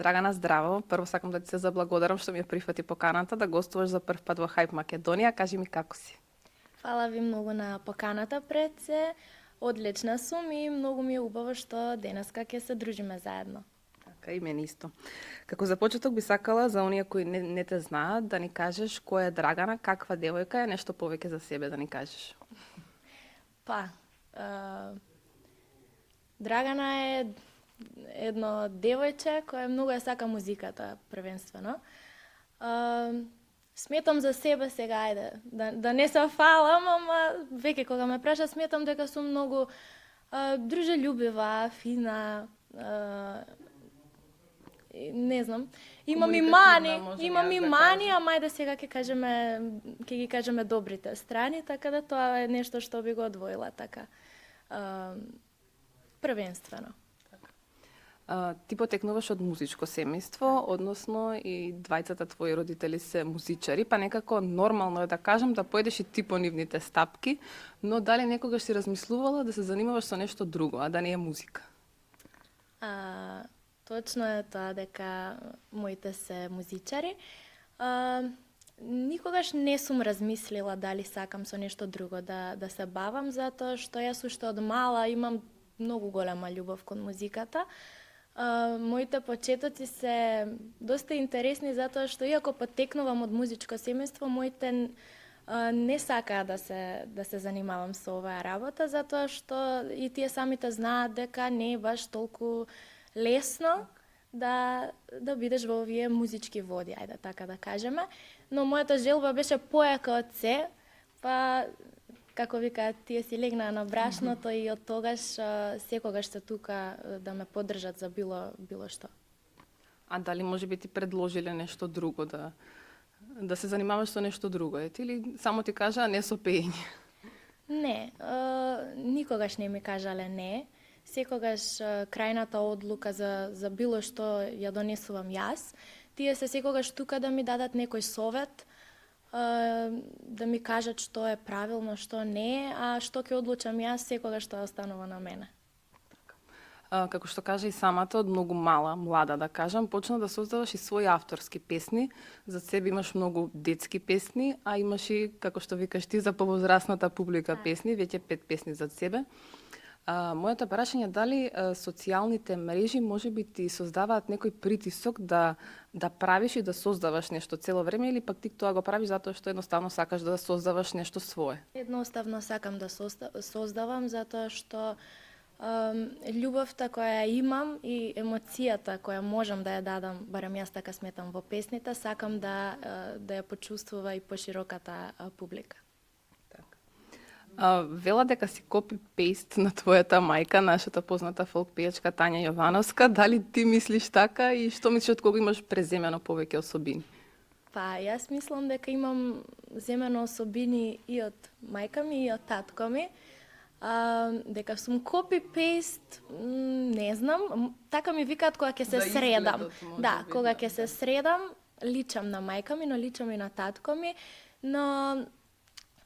Драгана, здраво. Прво сакам да ти се заблагодарам што ми ја прифати поканата да гостуваш за прв пат во Hype Македонија. Кажи ми како си? Фала ви многу на поканата пред се. Одлична сум и многу ми е убаво што денеска ќе се дружиме заедно. Така, и мене исто. Како за почеток би сакала за оние кои не те знаат да ни кажеш која е Драгана, каква девојка е, нешто повеќе за себе да ни кажеш. Па, Драгана е едно девојче кое многу ја сака музиката, првенствено. Сметам за себе сега, ајде, да не се фалам, ама веќе кога ме праша, сметам дека сум многу дружелюбива, фина, не знам. Имам и мани, ама ајде сега ќе ги кажеме добрите страни, така да тоа е нешто што би го одвоила така. Првенствено. Ти потекнуваш од музичко семејство, односно и двајцата твои родители се музичари, па некако нормално е да кажам да поедеш и ти по нивните стапки, но дали некогаш си размислувала да се занимаваш со нешто друго, а да не е музика? Точно е тоа дека моите се музичари. Никогаш не сум размислила дали сакам со нешто друго да се бавам, затоа што јас уште од мала имам многу голема љубов кон музиката. Моите почетоци се доста интересни затоа што иако потекнувам од музичко семејство, моите не сакаа да се занимавам со оваа работа, затоа што и тие самите знаат дека не е баш толку лесно да бидеш во овие музички води, ајде така да кажеме. Но мојата желба беше појака од се, па како викаат, тие си легнаа на брашното и од тогаш секогаш се тука да ме поддржат за било што. А дали може би ти предложиле нешто друго, да се занимаваш со нешто друго, или само ти кажа не со пеење? Не, никогаш не ми кажале не. Секогаш крајната одлука за било што ја донесувам јас. Тие се секогаш тука да ми дадат некој совет, да ми кажат што е правилно, што не е, а што ќе одлучам јас, секогаш тоа останува на мене. Како што кажа и самата, од многу млада да кажам, почна да создаваш и своји авторски песни. За себе имаш многу детски песни, а имаш и, како што викаш ти, за повозрасната публика песни, веќе 5 песни за себе. Моето прашање дали социјалните мрежи може би ти создаваат некој притисок да правиш и да создаваш нешто цело време, или пак ти тоа го правиш затоа што едноставно сакаш да создаваш нешто свое? Едноставно сакам да создавам затоа што љубовта која имам и емоцијата која можам да ја дадам, барем јас така сметам во песните, сакам да ја почувствува и пошироката публика. Вела дека си копи-пейст на твојата мајка, нашата позната фолк пејачка Тања Јовановска. Дали ти мислиш така и што мислиш од кого имаш преземено повеќе особини? Па, јас мислам дека имам земено особини и од мајка ми и од татко ми. Дека сум копи-пейст, не знам. Така ми викаат кога ќе се средам. Да, кога ќе се средам, личам на мајка ми, но личам и на татко ми, но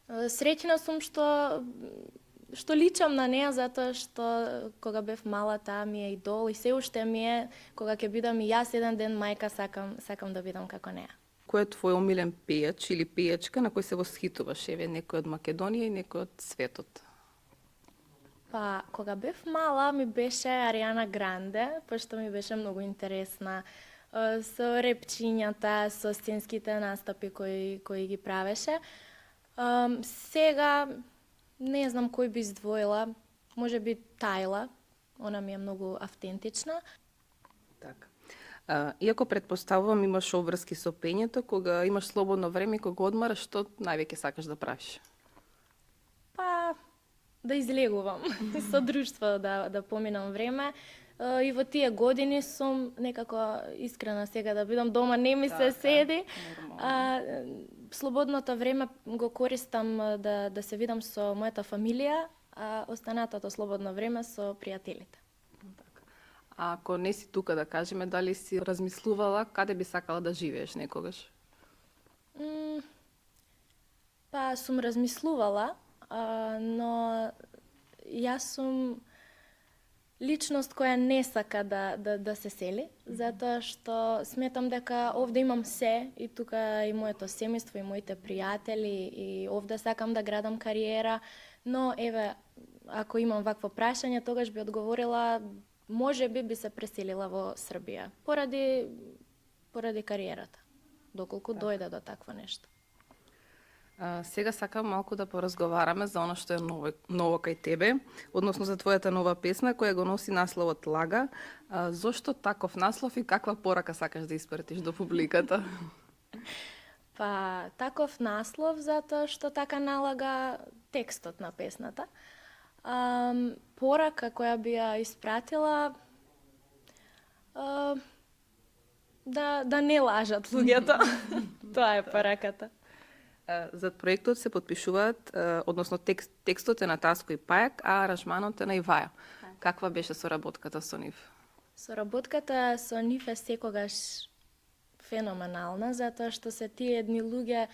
среќна сум што личам на неа затоа што кога бев мала таа ми е идол и се уште ми е, кога ќе бидам и јас еден ден мајка, сакам да бидам како неа. Кој е твој омилен пејач или пејачка на кој се восхитуваш? Еве некој од Македонија и некој од светот. Па, кога бев мала ми беше Ариана Гранде, пошто ми беше многу интересна со репчињата, со сценските настапи кои ги правеше. Сега не знам кој би издвоила, може би Тајла, она ми е многу автентична. Така. Иако предпоставувам имаш обврски со пењето, кога имаш слободно време, кога одмараш, што највеќе сакаш да правиш? Па, да излегувам, со друштво да поминам време. И во тие години сум некако искрена сега да бидам дома, не ми се седи. Слободното време го користам да се видам со мојата фамилија, а останатото слободно време со пријателите. А ако не си тука, да кажеме, дали си размислувала каде би сакала да живееш некогаш? Па сум размислувала, но јас сум личност која не сака да се сели, затоа што сметам дека овде имам се и тука и моето семејство и моите пријатели и овде сакам да градам кариера, но еве ако имам вакво прашање, тогаш би одговорила можеби би се преселила во Србија поради кариерата, доколку дојде до такво нешто. Сега сакам малку да поразговараме за оно што е ново кај тебе, односно за твојата нова песна која го носи насловот Лага. Зошто таков наслов и каква порака сакаш да испратиш до публиката? Па, таков наслов затоа што така налага текстот на песната. Порака која би ја испратила да не лажат луѓето. Тоа е пораката. Зад проектот се потпишуваат, односно текстот е на Таско и Пајак, а аранжманот е на Иваја. Каква беше соработката со нив? Соработката со нив е секогаш феноменална, затоа што се тие едни луѓе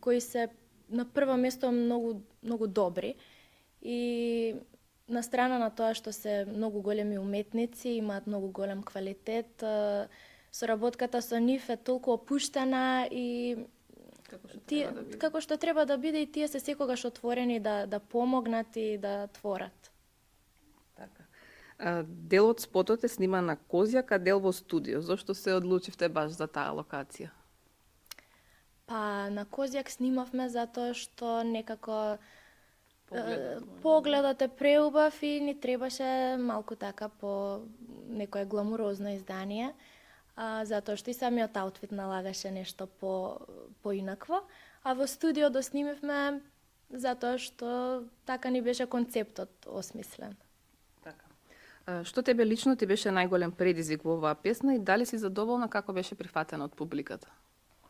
кои се на прво место многу добри и на страна на тоа што се многу големи уметници, имаат многу голем квалитет, соработката со нив е толку опуштена и како што треба да биде и тие се секогаш отворени да помогнат и да творат. Така. Дел од спотот е сниман на Козјак, а дел во студио. Зошто се одлучивте баш за таа локација? Па на Козјак снимавме затоа што некако погледот е преубав и ни требаше малку така по некое гламурозно издание. Затоа што и самиот аутфит налагаше нешто поинакво, а во студио да снимивме затоа што така ни беше концептот осмислен. Така. Што тебе лично ти беше најголем предизвик во оваа песна и дали си задоволна како беше прифатена од публиката?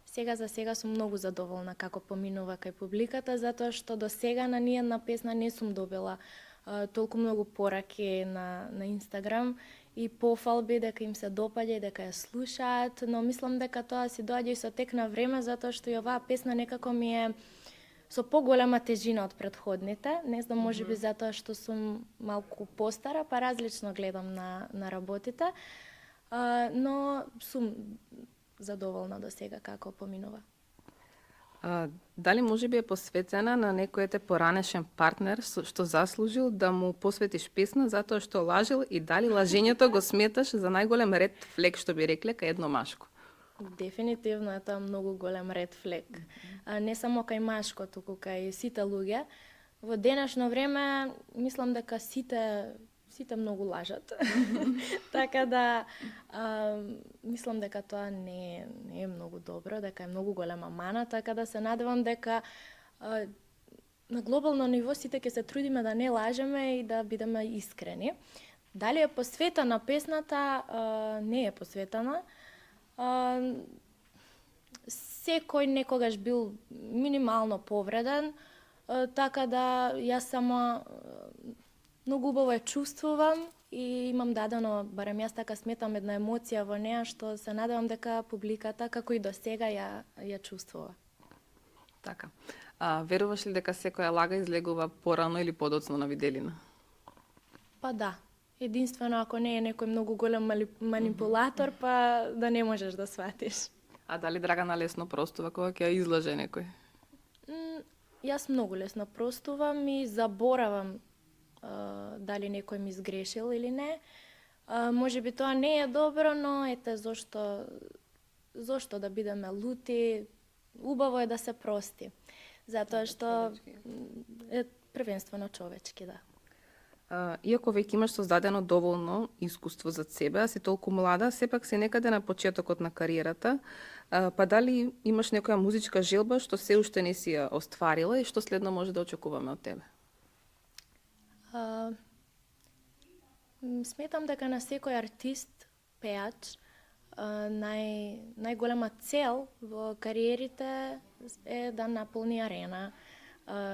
Сега за сега сум многу задоволна како поминува кај публиката, затоа што до сега на ниједна песна не сум добила толку многу пораки на Инстаграм и пофалби дека им се допаѓа и дека ја слушаат, но мислам дека тоа си доаѓа и со тек на време, затоа што и оваа песна некако ми е со поголема тежина од претходните. Не знам, можеби затоа што сум малку постара, па различно гледам на работите, но сум задоволна до сега како поминува. Дали можеби е посветена на некој те поранешен партнер што заслужил да му посветиш песна затоа што лажил и дали лажењето го сметаш за најголем ред флек, што би рекле, кај едно машко? Дефинитивно е тоа многу голем ред флек. Не само кај машко, туку кај сите луѓе. Во денешно време мислам дека сите многу лажат. Така да мислам дека тоа не е многу добро, дека е многу голема мана, така да се надевам дека на глобално ниво сите ќе се трудиме да не лажеме и да бидеме искрени. Дали е посветена песната? Не е посветена. Секој некогаш бил минимално повреден, така да јас само многу убаво ја чувствувам и имам дадено, барем јас така сметам, една емоција во неа што се надевам дека публиката, како и до сега, ја чувствува. Така. Веруваш ли дека секоја лага излегува порано или подоцно на виделина? Па да. Единствено ако не е некој многу голем манипулатор, па да не можеш да сватиш. А дали Драгана лесно простува кога ќе ја излаже некој? Јас многу лесно простувам и заборавам дали некој ми изгрешил или не. Можеби тоа не е добро, но ете зошто да бидеме лути, убаво е да се прости. Затоа што е првенствено човечки, да. Иако веќе имаш создадено доволно искуство за себе, а си толку млада, сепак си некаде на почетокот на кариерата, па дали имаш некоја музичка желба што се уште не си ја остварила и што следно може да очекуваме од тебе? Сметам дека на секој артист, пеач, најголема цел во кариерите е да наполни арена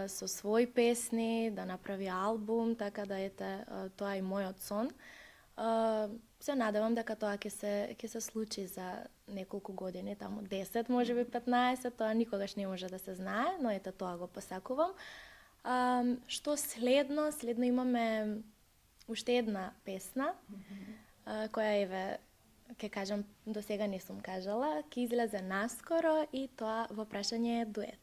со своји песни, да направи албум, така да ете тоа е мојот сон. Се надевам дека тоа ќе се случи за неколку години, таму 10, можеби 15, тоа никогаш не може да се знае, но ете тоа го посакувам. Што следно? Следно имаме уште една песна, која еве, ќе кажам, до сега не сум кажала, ќе излезе наскоро и тоа во прашање е дует.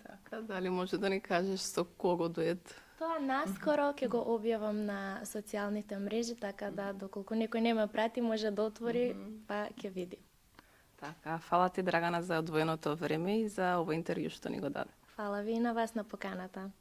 Така, дали може да ни кажеш со кого дует? Тоа наскоро ќе го објавам на социјалните мрежи, така да доколку некој не ме прати, може да отвори, па ќе види. Така, фала ти Драгана за одвоеното време и за овој интервју што ни го даде. Фала ви и на вас на поканата.